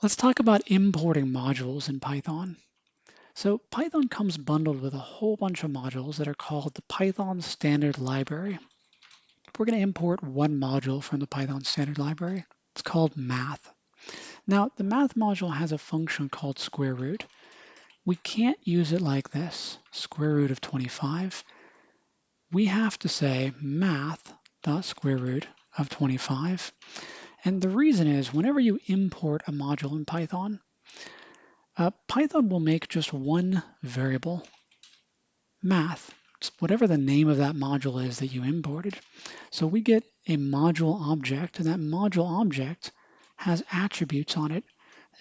Let's talk about importing modules in Python. So Python comes bundled with a whole bunch of modules that are called the Python Standard Library. We're going to import one module from the Python Standard Library. It's called math. Now, the math module has a function called square root. We can't use it like this, square root of 25. We have to say math.square root of 25. And the reason is whenever you import a module in Python, Python will make just one variable, math, just whatever the name of that module is that you imported. So we get a module object, and that module object has attributes on it.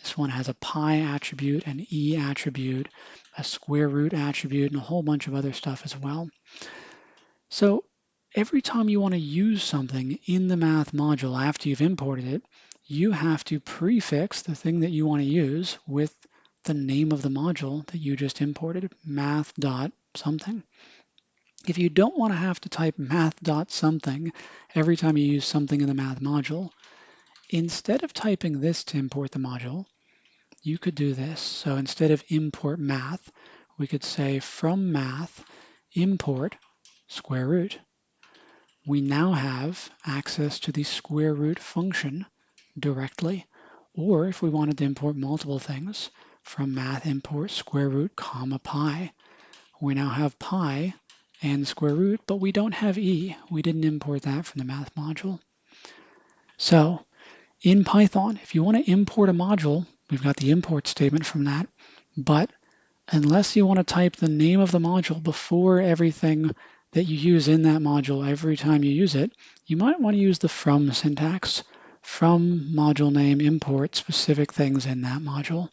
This one has a pi attribute, an e attribute, a square root attribute, and a whole bunch of other stuff as well. So every time you want to use something in the math module after you've imported it, you have to prefix the thing that you want to use with the name of the module that you just imported, math.something. If you don't want to have to type math.something every time you use something in the math module, instead of typing this to import the module, you could do this. So instead of import math, we could say from math import square root. We now have access to the square root function directly. Or if we wanted to import multiple things, from math import square root comma pi. We now have pi and square root, but we don't have e. We didn't import that from the math module. So in Python, if you want to import a module, we've got the import statement from that. But unless you want to type the name of the module before everything that you use in that module every time you use it, you might want to use the from syntax. From module name import specific things in that module.